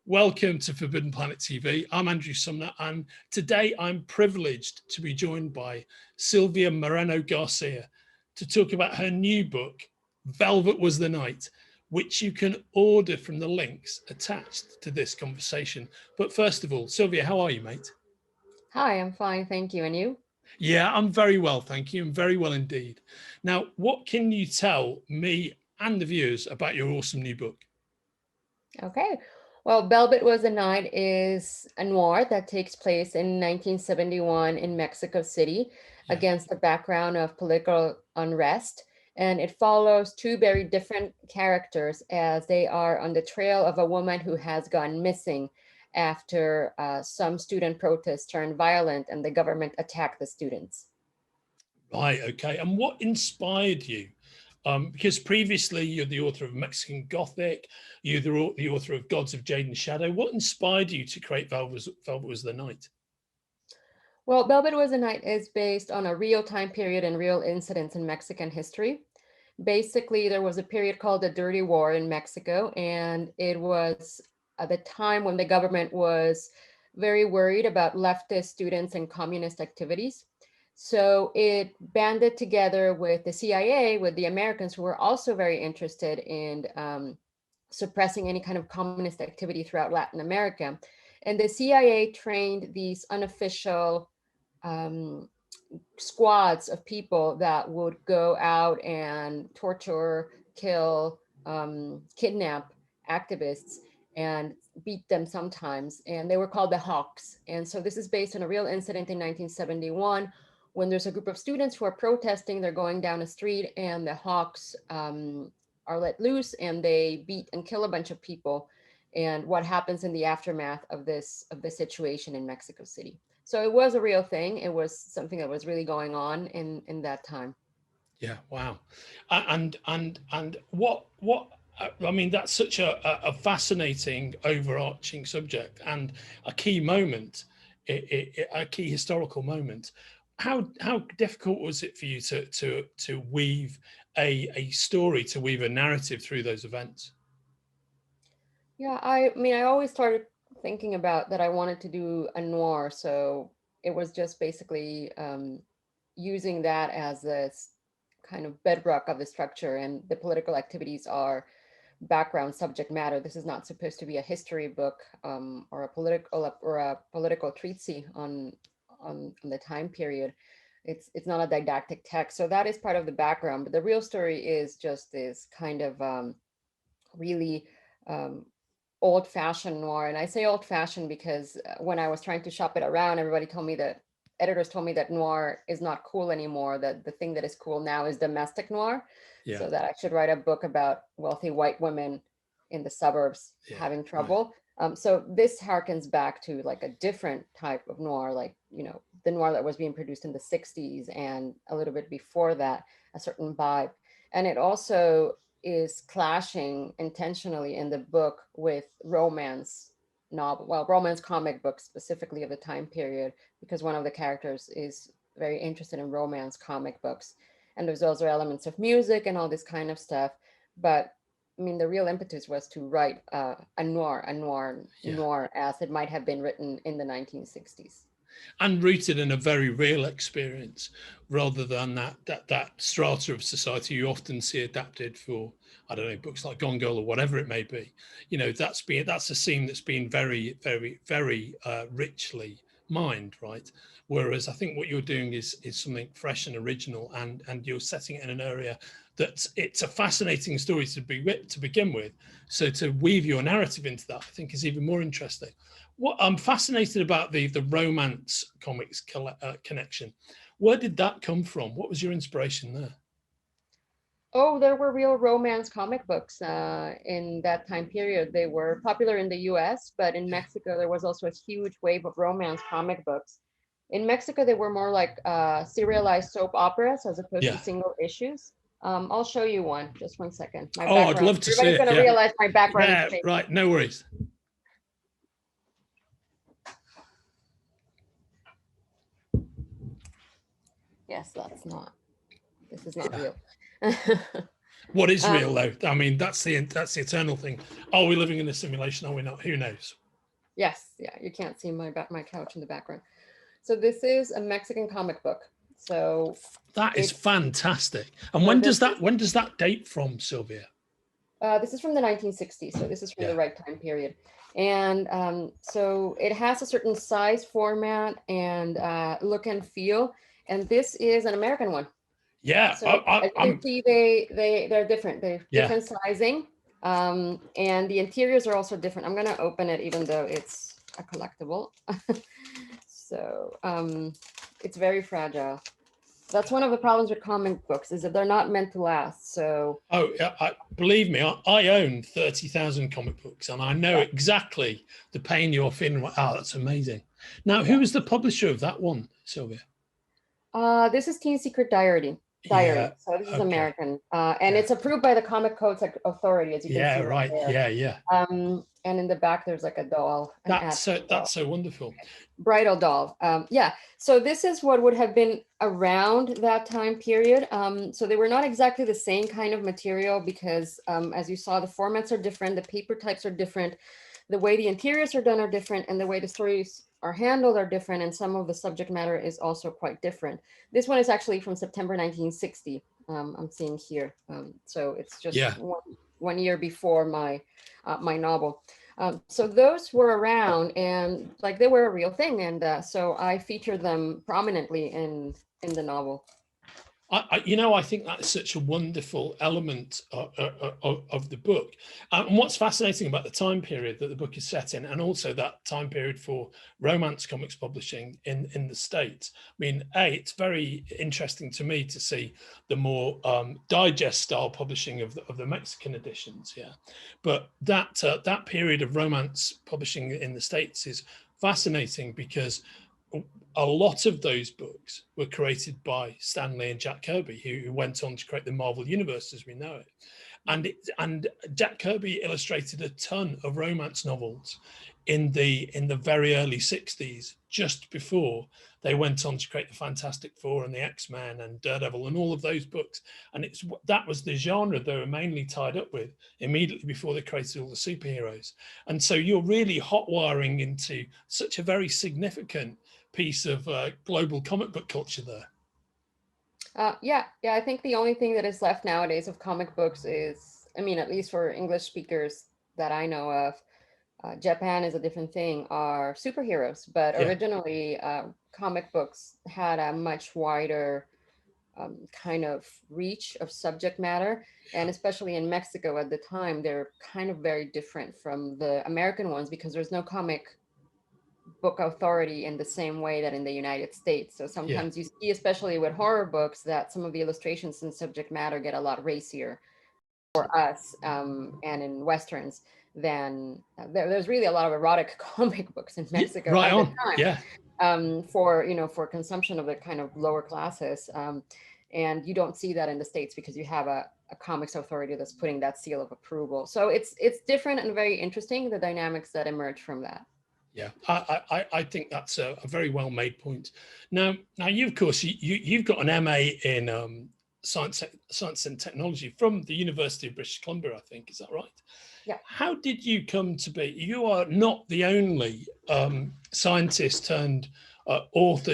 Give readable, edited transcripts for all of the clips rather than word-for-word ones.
Welcome to Forbidden Planet TV. I'm Andrew Sumner, and today I'm privileged to be joined by Silvia Moreno-Garcia to talk about her new book, Velvet Was the Night, which you can order from the links attached to this conversation. But first of all, Silvia, how are you, mate? Hi, I'm fine, thank you. And you? Yeah, I'm very well, thank you. I'm very well indeed. Now, what can you tell me and the viewers about your awesome new book? Okay. Well, Velvet Was a Night is a noir that takes place in 1971 in Mexico City Yeah. against the background of political unrest. And it follows two very different characters as they are on the trail of a woman who has gone missing after some student protests turned violent and the government attacked the students. Right, okay. And what inspired you? Because previously you're the author of Mexican Gothic, you're the author of Gods of Jade and Shadow. What inspired you to create Velvet Was the Night? Well, Velvet Was a Night is based on a real time period and real incidents in Mexican history. Basically, there was a period called the Dirty War in Mexico, and it was at the time when the government was very worried about leftist students and communist activities. So it banded together with the CIA, with the Americans who were also very interested in suppressing any kind of communist activity throughout Latin America. And the CIA trained these unofficial um, squads of people that would go out and torture, kill, kidnap activists and beat them sometimes. And they were called the Hawks. And so this is based on a real incident in 1971 when there's a group of students who are protesting. They're going down a street and the Hawks are let loose and they beat and kill a bunch of people. And what happens in the aftermath of this situation in Mexico City. So it was a real thing. It was something that was really going on in that time. Yeah, wow. And what I mean, that's such a fascinating overarching subject and a key moment, a key historical moment. How difficult was it for you to weave a story, to weave a narrative through those events? Yeah, I mean, I always started thinking about that I wanted to do a noir, so it was just basically using that as a kind of bedrock of the structure, and the political activities are background subject matter. This is not supposed to be a history book or a political treatise on the time period. It's not a didactic text, so that is part of the background. But the real story is just this kind of really um, old-fashioned noir. And I say old-fashioned because when I was trying to shop it around, everybody told me that editors told me that noir is not cool anymore, that the thing that is cool now is domestic noir. Yeah, So that I should write a book about wealthy white women in the suburbs yeah, having right. trouble. So this harkens back to like a different type of noir, like, you know, the noir that was being produced in the 60s and a little bit before that, a certain vibe. And it also is clashing intentionally in the book with romance novel, well, romance comic books specifically of the time period, because one of the characters is very interested in romance comic books. And there's also elements of music and all this kind of stuff. But I mean, the real impetus was to write Yeah. noir as it might have been written in the 1960s. And rooted in a very real experience rather than that strata of society you often see adapted for, I don't know, books like Gone Girl or whatever it may be. You know, that's a scene that's been very richly mined, right? Whereas I think what you're doing is something fresh and original, and you're setting it in an area that it's a fascinating story to begin with. So to weave your narrative into that, I think, is even more interesting. What I'm fascinated about the romance comics connection. Where did that come from? What was your inspiration there? Oh, there were real romance comic books in that time period. They were popular in the US, but in Yeah, Mexico, there was also a huge wave of romance comic books. In Mexico, they were more like serialized soap operas as opposed to yeah. single issues. I'll show you one. Just one second. My Oh, I'd background. love to see Everybody's it. going to Yeah, realize my background is yeah. changing. Right. No worries. Yes, that's not. This is not Yeah, real. What is real though? I mean, that's the eternal thing. Are we living in a simulation? Are we not? Who knows? Yes, yeah, you can't see my couch in the background. So this is a Mexican comic book. So that is fantastic. And so when does that date from, Silvia? This is from the 1960s, so this is from the right time period. And so it has a certain size, format, and look and feel. And this is an American one. Yeah, so as you can see, they're different. They're different sizing, and the interiors are also different. I'm gonna open it, even though it's a collectible. So it's very fragile. That's one of the problems with comic books, is that they're not meant to last. So believe me, I own 30,000 comic books, and I know exactly the pain you're feeling. Oh, that's amazing. Now, who is the publisher of that one, Silvia? This is Teen Secret Diary. So this is American, and it's approved by the Comic Codes Authority, as you can see. Right. There. And in the back, there's like a doll. That's so wonderful. Bridal doll. So this is what would have been around that time period. So they were not exactly the same kind of material, because as you saw, the formats are different, the paper types are different, the way the interiors are done are different, and the way the stories are handled are different, and some of the subject matter is also quite different. This one is actually from September 1960. I'm seeing here. So it's just one year before my novel. So those were around, and like they were a real thing, and so I featured them prominently in the novel. I think that's such a wonderful element of the book. And what's fascinating about the time period that the book is set in, and also that time period for romance comics publishing in the States. I mean, it's very interesting to me to see the more digest style publishing of the Mexican editions. But that period of romance publishing in the States is fascinating, because a lot of those books were created by Stan Lee and Jack Kirby, who went on to create the Marvel Universe as we know it. And Jack Kirby illustrated a ton of romance novels in the very early 60s, just before they went on to create the Fantastic Four and the X-Men and Daredevil and all of those books. And that was the genre they were mainly tied up with immediately before they created all the superheroes. And so you're really hot wiring into such a very significant piece of global comic book culture there. I think the only thing that is left nowadays of comic books is, I mean, at least for English speakers that I know of, Japan is a different thing, are superheroes. But originally, comic books had a much wider kind of reach of subject matter. And especially in Mexico at the time, they're kind of very different from the American ones, because there's no comic book authority in the same way that in the United States. So sometimes you see, especially with horror books, that some of the illustrations and subject matter get a lot racier for us, and in Westerns, than there's really a lot of erotic comic books in Mexico at the time, for consumption of the kind of lower classes. And you don't see that in the States, because you have a comics authority that's putting that seal of approval. So it's different and very interesting, the dynamics that emerge from that. Yeah, I think that's a very well made point. Now you, of course, you've got an MA in science and technology from the University of British Columbia, I think. Is that right? Yeah. How did you come to be? You are not the only scientist turned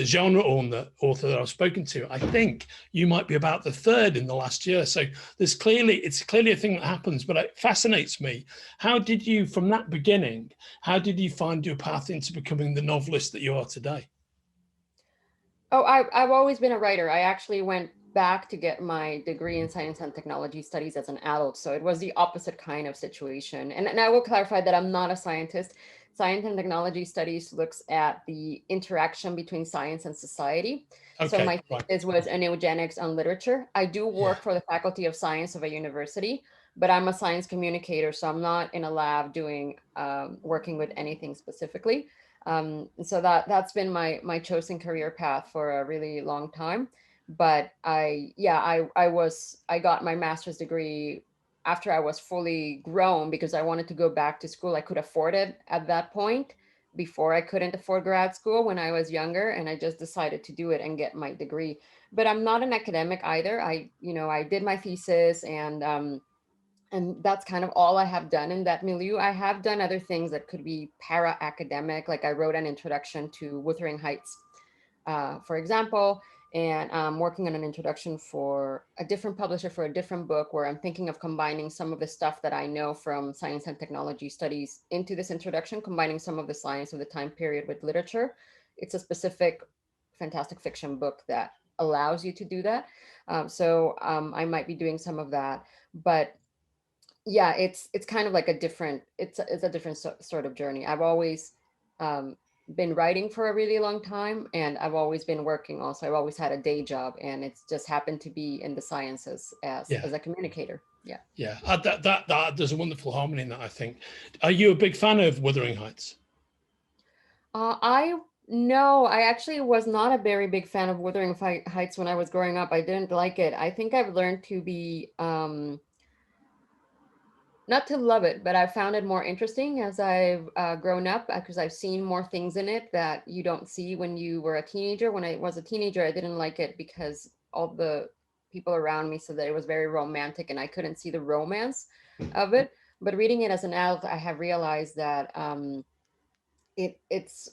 genre author that I've spoken to. I think you might be about the third in the last year. So it's clearly a thing that happens, but it fascinates me. How did you, from that beginning, how did you find your path into becoming the novelist that you are today? Oh, I've always been a writer. I actually went back to get my degree in science and technology studies as an adult. So it was the opposite kind of situation. And I will clarify that I'm not a scientist. Science and technology studies looks at the interaction between science and society. Okay, so my thesis was in eugenics and literature. I do work for the Faculty of Science of a university, but I'm a science communicator. So I'm not in a lab doing working with anything specifically. So that's been my chosen career path for a really long time. But I got my master's degree after I was fully grown, because I wanted to go back to school. I could afford it at that point, before I couldn't afford grad school when I was younger, and I just decided to do it and get my degree. But I'm not an academic either. I did my thesis, and that's kind of all I have done in that milieu. I have done other things that could be para-academic, like I wrote an introduction to Wuthering Heights, for example, and I'm working on an introduction for a different publisher for a different book where I'm thinking of combining some of the stuff that I know from science and technology studies into this introduction, combining some of the science of the time period with literature. It's a specific fantastic fiction book that allows you to do that. So I might be doing some of that, but yeah, it's kind of like a different, it's a different sort of journey. I've always um, been writing for a really long time, and I've always been working also. I've always had a day job, and it's just happened to be in the sciences Yeah. as a communicator. Yeah. Yeah. That there's a wonderful harmony in that, I think. Are you a big fan of Wuthering Heights? I No, I actually was not a very big fan of Wuthering Heights when I was growing up. I didn't like it. I think I've learned to be not to love it, but I found it more interesting as I've grown up, because I've seen more things in it that you don't see when you were a teenager. When I was a teenager, I didn't like it because all the people around me said that it was very romantic and I couldn't see the romance of it. But reading it as an adult, I have realized that it's,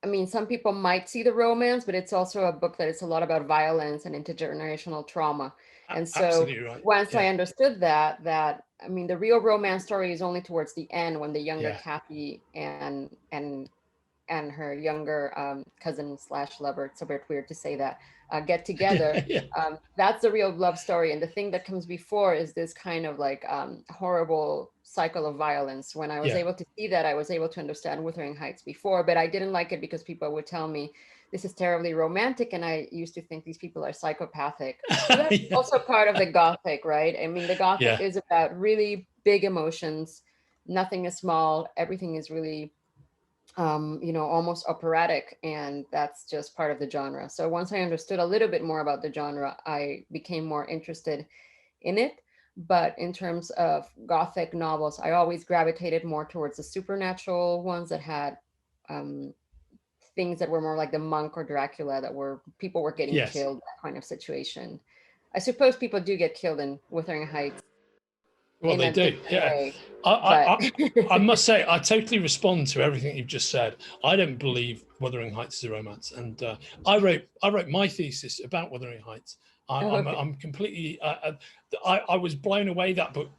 I mean, some people might see the romance, but it's also a book that it's a lot about violence and intergenerational trauma. And so Absolutely right. once I Yeah. understood that, I mean, the real romance story is only towards the end when the younger Yeah. Kathy and her younger cousin slash lover, it's a bit weird to say that, get together. Yeah. That's the real love story. And the thing that comes before is this kind of like horrible cycle of violence. When I was Yeah. able to see that, I was able to understand Wuthering Heights before, but I didn't like it because people would tell me this is terribly romantic. And I used to think these people are psychopathic. But that's Yeah. also part of the Gothic, right? I mean, the Gothic Yeah. is about really big emotions. Nothing is small. Everything is really almost operatic, and that's just part of the genre. So once I understood a little bit more about the genre, I became more interested in it. But in terms of Gothic novels, I always gravitated more towards the supernatural ones that had um, things that were more like the Monk or Dracula, that were people were getting Yes. killed, that kind of situation. I suppose people do get killed in Wuthering Heights Well, in they a do. different Yeah. way, I, but I, I, I must say, I totally respond to everything you've just said. I don't believe Wuthering Heights is a romance, and I wrote my thesis about Wuthering Heights. okay. I'm completely. I was blown away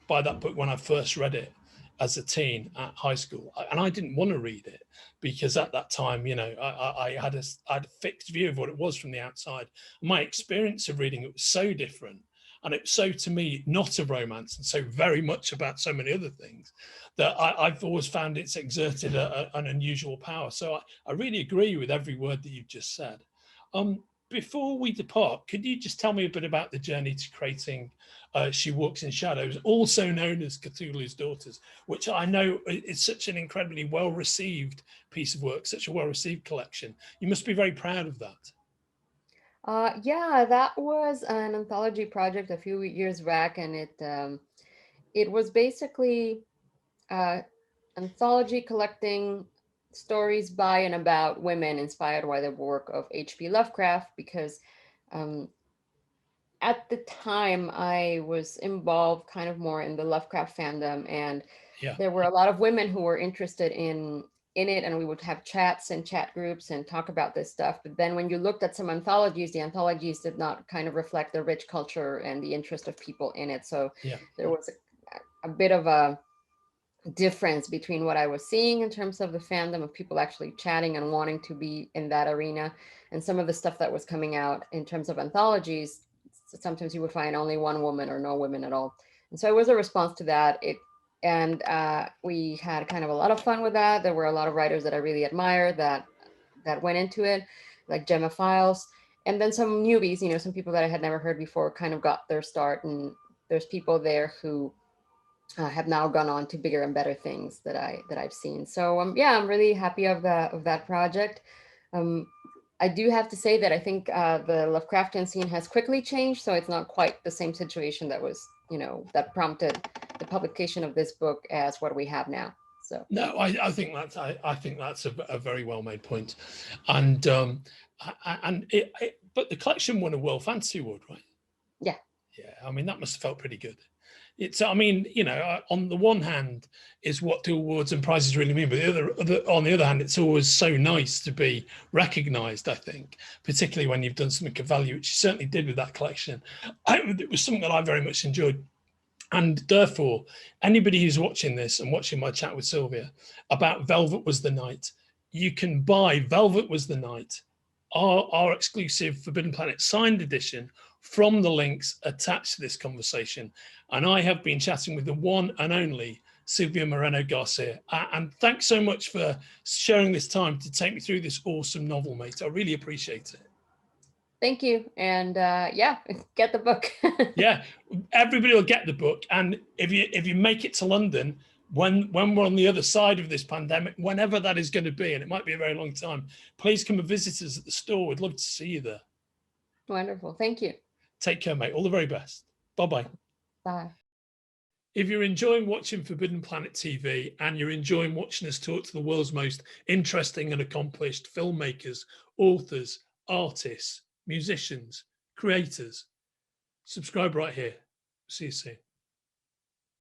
by that book when I first read it as a teen at high school, and I didn't want to read it because at that time, I had a fixed view of what it was from the outside. My experience of reading it was so different, and it's so, to me, not a romance, and so very much about so many other things, that I've always found it's exerted an unusual power. So I really agree with every word that you've just said. Before we depart, could you just tell me a bit about the journey to creating She Walks in Shadows, also known as Cthulhu's Daughters, which I know is such an incredibly well-received piece of work, such a well-received collection. You must be very proud of that. Yeah, that was an anthology project a few years back, and it was basically uh, anthology collecting stories by and about women inspired by the work of H.P. Lovecraft, because um, at the time I was involved kind of more in the Lovecraft fandom, and Yeah. there were a lot of women who were interested in it, and we would have chats and chat groups and talk about this stuff. But then when you looked at some anthologies, the anthologies did not kind of reflect the rich culture and the interest of people in it. So Yeah. there was a bit of a difference between what I was seeing in terms of the fandom of people actually chatting and wanting to be in that arena, and some of the stuff that was coming out in terms of anthologies. Sometimes you would find only one woman or no women at all. And so it was a response to that. We had kind of a lot of fun with that. There were a lot of writers that I really admire that went into it, like Gemma Files. And then some newbies, some people that I had never heard before kind of got their start. And there's people there who have now gone on to bigger and better things that I've seen. So yeah, I'm really happy of that project. Um, I do have to say that I think the Lovecraftian scene has quickly changed, so it's not quite the same situation that was, that prompted the publication of this book as what we have now. So no, I think that's a very well made point, and but the collection won a World Fantasy Award, right? yeah. Yeah, I mean, that must have felt pretty good. It's, I mean, on the one hand, is what do awards and prizes really mean, but on the other hand, it's always so nice to be recognised. I think, particularly when you've done something of value, which you certainly did with that collection. It was something that I very much enjoyed. And therefore, anybody who's watching this and watching my chat with Silvia about Velvet Was the Night, you can buy Velvet Was the Night, our exclusive Forbidden Planet signed edition, from the links attached to this conversation. And I have been chatting with the one and only Silvia Moreno-Garcia. And thanks so much for sharing this time to take me through this awesome novel, mate. I really appreciate it. Thank you. And yeah, get the book. Yeah, everybody will get the book. And if you make it to London, when we're on the other side of this pandemic, whenever that is going to be, and it might be a very long time, please come and visit us at the store. We'd love to see you there. Wonderful. Thank you. Take care, mate. All the very best. Bye-bye. Bye. If you're enjoying watching Forbidden Planet TV and you're enjoying watching us talk to the world's most interesting and accomplished filmmakers, authors, artists, musicians, creators, subscribe right here. See you soon.